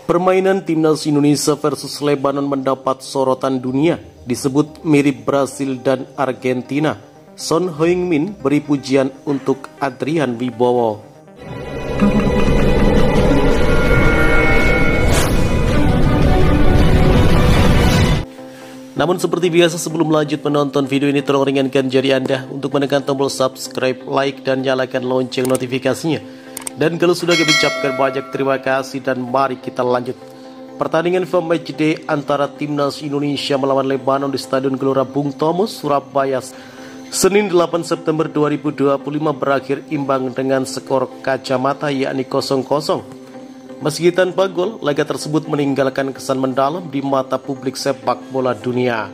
Permainan timnas Indonesia versus Lebanon mendapat sorotan dunia, disebut mirip Brasil dan Argentina. Son Heung-min beri pujian untuk Adrian Wibowo. Namun seperti biasa, sebelum lanjut menonton video ini, tolong ringankan jari Anda untuk menekan tombol subscribe, like, dan nyalakan lonceng notifikasinya. Dan kalau sudah, kami ucapkan banyak terima kasih dan mari kita lanjut. Pertandingan FIFA Matchday antara timnas Indonesia melawan Lebanon di Stadion Gelora Bung Tomo, Surabaya, Senin 8 September 2025 berakhir imbang dengan skor kacamata yakni 0-0. Meski tanpa gol, laga tersebut meninggalkan kesan mendalam di mata publik sepak bola dunia.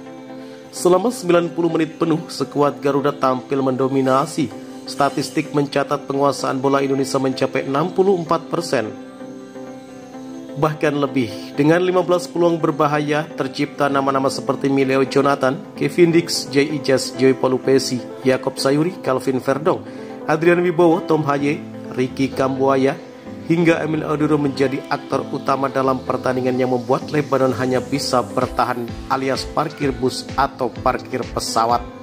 Selama 90 menit penuh, skuad Garuda tampil mendominasi. Statistik mencatat penguasaan bola Indonesia mencapai 64%. Bahkan lebih, dengan 15 peluang berbahaya, tercipta nama-nama seperti Mileo Jonathan, Kevin Dix, Jay Ijaz, Joy Palupesi, Yakob Sayuri, Calvin Verdong, Adrian Wibowo, Tom Haye, Ricky Kambuaya, hingga Emil Auduro menjadi aktor utama dalam pertandingan yang membuat Lebanon hanya bisa bertahan alias parkir bus atau parkir pesawat.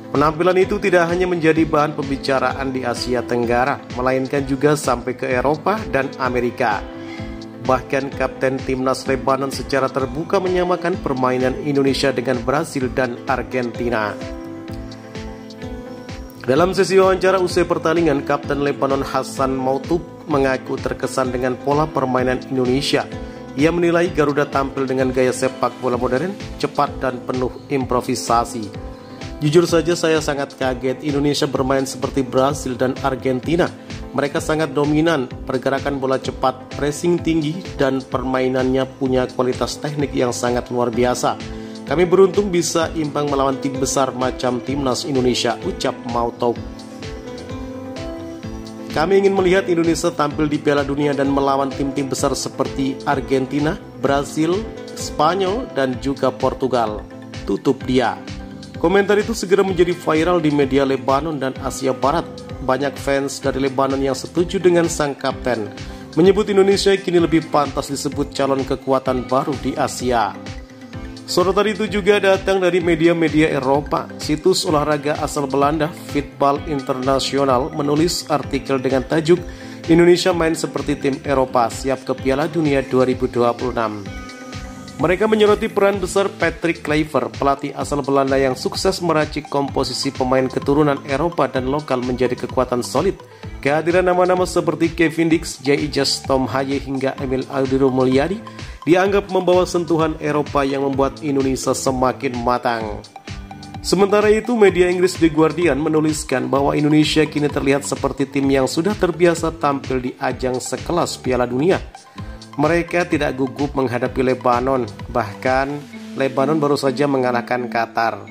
Penampilan itu tidak hanya menjadi bahan pembicaraan di Asia Tenggara, melainkan juga sampai ke Eropa dan Amerika. Bahkan Kapten Timnas Lebanon secara terbuka menyamakan permainan Indonesia dengan Brasil dan Argentina. Dalam sesi wawancara usai pertandingan, Kapten Lebanon Hassan Mautoub mengaku terkesan dengan pola permainan Indonesia. Ia menilai Garuda tampil dengan gaya sepak bola modern, cepat dan penuh improvisasi. Jujur saja saya sangat kaget, Indonesia bermain seperti Brasil dan Argentina. Mereka sangat dominan, pergerakan bola cepat, pressing tinggi, dan permainannya punya kualitas teknik yang sangat luar biasa. Kami beruntung bisa imbang melawan tim besar macam timnas Indonesia, ucap Mautoub. Kami ingin melihat Indonesia tampil di Piala Dunia dan melawan tim-tim besar seperti Argentina, Brasil, Spanyol, dan juga Portugal, tutup dia. Komentar itu segera menjadi viral di media Lebanon dan Asia Barat. Banyak fans dari Lebanon yang setuju dengan sang kapten, menyebut Indonesia kini lebih pantas disebut calon kekuatan baru di Asia. Sorotan itu juga datang dari media-media Eropa. Situs olahraga asal Belanda, Voetbal International, menulis artikel dengan tajuk "Indonesia main seperti tim Eropa, siap ke Piala Dunia 2026". Mereka menyoroti peran besar Patrick Kluivert, pelatih asal Belanda yang sukses meracik komposisi pemain keturunan Eropa dan lokal menjadi kekuatan solid. Kehadiran nama-nama seperti Kevin Dix, Jay Ijaz, Tom Haye, hingga Emil Auduro Mulyadi dianggap membawa sentuhan Eropa yang membuat Indonesia semakin matang. Sementara itu, media Inggris The Guardian menuliskan bahwa Indonesia kini terlihat seperti tim yang sudah terbiasa tampil di ajang sekelas Piala Dunia. Mereka tidak gugup menghadapi Lebanon, bahkan Lebanon baru saja mengalahkan Qatar.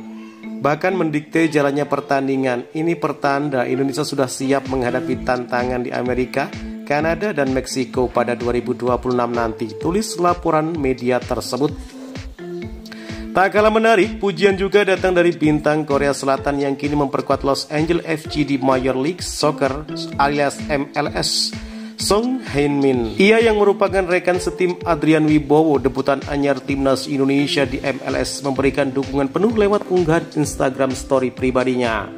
Bahkan mendikte jalannya pertandingan. Ini pertanda Indonesia sudah siap menghadapi tantangan di Amerika, Kanada, dan Meksiko pada 2026 nanti, tulis laporan media tersebut. Tak kalah menarik, pujian juga datang dari bintang Korea Selatan yang kini memperkuat Los Angeles FC di Major League Soccer alias MLS, Son Heung-min. Ia yang merupakan rekan setim Adrian Wibowo, debutan anyar timnas Indonesia di MLS, memberikan dukungan penuh lewat unggahan Instagram story pribadinya.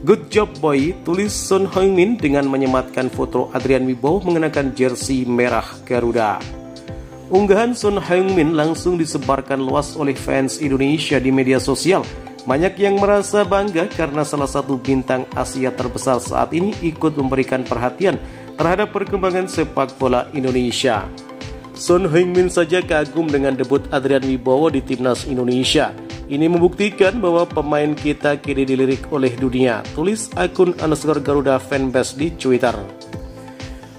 "Good job boy," tulis Son Heung-min dengan menyematkan foto Adrian Wibowo mengenakan jersey merah Garuda. Unggahan Son Heung-min langsung disebarkan luas oleh fans Indonesia di media sosial. Banyak yang merasa bangga karena salah satu bintang Asia terbesar saat ini ikut memberikan perhatian terhadap perkembangan sepak bola Indonesia. Son Heung-min saja kagum dengan debut Adrian Wibowo di timnas Indonesia. Ini membuktikan bahwa pemain kita kini dilirik oleh dunia, tulis akun _Garuda fanbase di Twitter.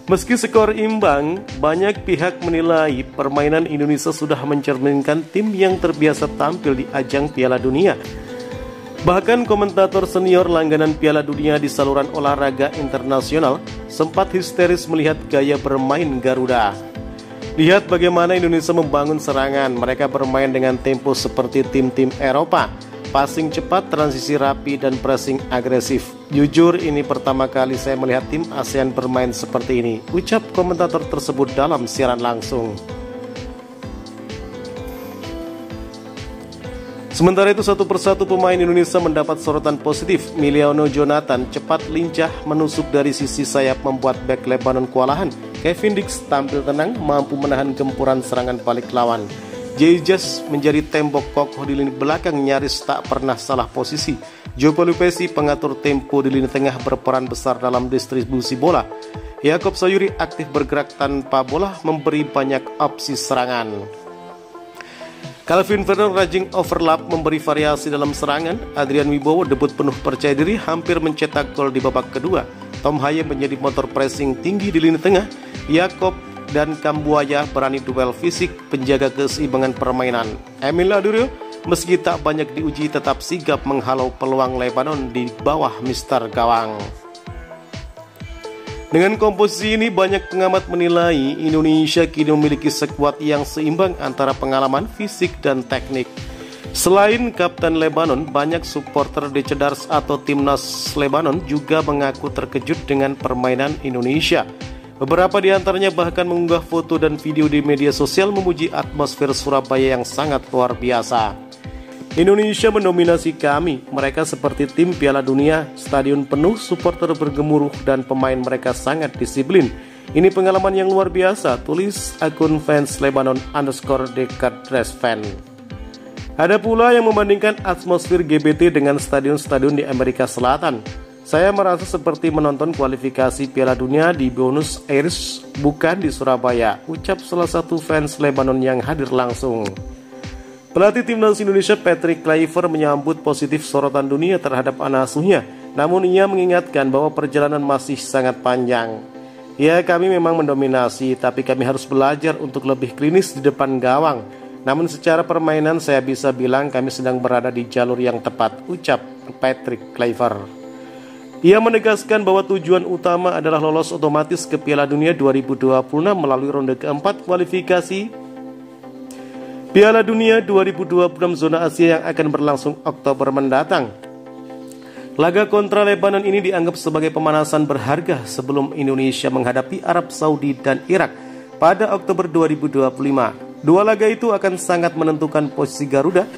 Meski skor imbang, banyak pihak menilai permainan Indonesia sudah mencerminkan tim yang terbiasa tampil di ajang Piala Dunia. Bahkan komentator senior langganan Piala Dunia di saluran olahraga internasional sempat histeris melihat gaya bermain Garuda. Lihat bagaimana Indonesia membangun serangan, mereka bermain dengan tempo seperti tim-tim Eropa. passing cepat, transisi rapi, dan pressing agresif. Jujur, ini pertama kali saya melihat tim ASEAN bermain seperti ini, ucap komentator tersebut dalam siaran langsung. Sementara itu, satu persatu pemain Indonesia mendapat sorotan positif. Miliano Jonathan cepat lincah menusuk dari sisi sayap membuat bek Lebanon kewalahan. Kevin Dix tampil tenang, mampu menahan gempuran serangan balik lawan. Jayjas menjadi tembok kokoh di lini belakang, nyaris tak pernah salah posisi. Joe Pelupesi, pengatur tempo di lini tengah, berperan besar dalam distribusi bola. Yakob Sayuri aktif bergerak tanpa bola, memberi banyak opsi serangan. Calvin Vernon rajin overlap, memberi variasi dalam serangan. Adrian Wibowo debut penuh percaya diri, hampir mencetak gol di babak kedua. Tom Haye menjadi motor pressing tinggi di lini tengah. Yakob dan Kambuaya berani duel fisik, penjaga keseimbangan permainan. Emil Adurio, meski tak banyak diuji, tetap sigap menghalau peluang Lebanon di bawah mister gawang. Dengan komposisi ini, banyak pengamat menilai Indonesia kini memiliki skuad yang seimbang antara pengalaman, fisik, dan teknik. Selain Kapten Lebanon, banyak supporter The Cedars atau Timnas Lebanon juga mengaku terkejut dengan permainan Indonesia. Beberapa di antaranya bahkan mengunggah foto dan video di media sosial memuji atmosfer Surabaya yang sangat luar biasa. Indonesia mendominasi kami, mereka seperti tim Piala Dunia, stadion penuh, supporter bergemuruh, dan pemain mereka sangat disiplin. Ini pengalaman yang luar biasa, tulis akun fans Lebanon _DecatDressFan. Ada pula yang membandingkan atmosfer GBT dengan stadion-stadion di Amerika Selatan. Saya merasa seperti menonton kualifikasi Piala Dunia di Buenos Aires, bukan di Surabaya, ucap salah satu fans Lebanon yang hadir langsung. Pelatih Timnas Indonesia Patrick Kluivert menyambut positif sorotan dunia terhadap anak asuhnya, namun ia mengingatkan bahwa perjalanan masih sangat panjang. Ya, kami memang mendominasi, tapi kami harus belajar untuk lebih klinis di depan gawang. Namun secara permainan saya bisa bilang kami sedang berada di jalur yang tepat, ucap Patrick Kluivert. Ia menegaskan bahwa tujuan utama adalah lolos otomatis ke Piala Dunia 2026 melalui ronde keempat kualifikasi Piala Dunia 2026 zona Asia yang akan berlangsung Oktober mendatang. Laga kontra Lebanon ini dianggap sebagai pemanasan berharga sebelum Indonesia menghadapi Arab Saudi dan Irak pada Oktober 2025. Dua laga itu akan sangat menentukan posisi Garuda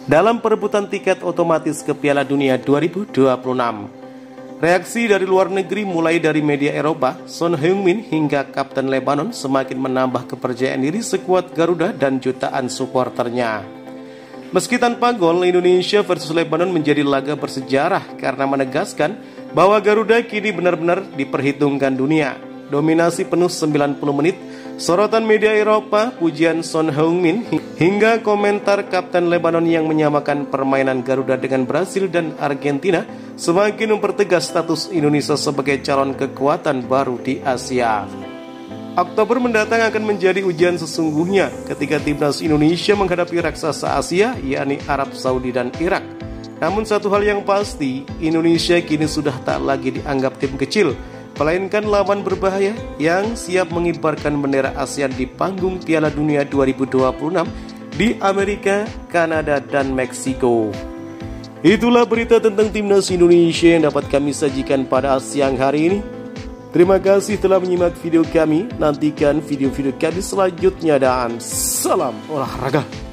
dalam perebutan tiket otomatis ke Piala Dunia 2026. Reaksi dari luar negeri mulai dari media Eropa, Son Heung-min hingga Kapten Lebanon semakin menambah kepercayaan diri skuad Garuda dan jutaan supporternya. Meski tanpa gol, Indonesia versus Lebanon menjadi laga bersejarah karena menegaskan bahwa Garuda kini benar-benar diperhitungkan dunia. Dominasi penuh 90 menit, sorotan media Eropa, pujian Son Heung-min, hingga komentar Kapten Lebanon yang menyamakan permainan Garuda dengan Brasil dan Argentina semakin mempertegas status Indonesia sebagai calon kekuatan baru di Asia. Oktober mendatang akan menjadi ujian sesungguhnya ketika timnas Indonesia menghadapi raksasa Asia, yakni Arab Saudi dan Irak. Namun satu hal yang pasti, Indonesia kini sudah tak lagi dianggap tim kecil, melainkan lawan berbahaya yang siap mengibarkan bendera ASEAN di panggung Piala Dunia 2026 di Amerika, Kanada, dan Meksiko. Itulah berita tentang Timnas Indonesia yang dapat kami sajikan pada siang hari ini. Terima kasih telah menyimak video kami. Nantikan video-video kami selanjutnya dan salam olahraga.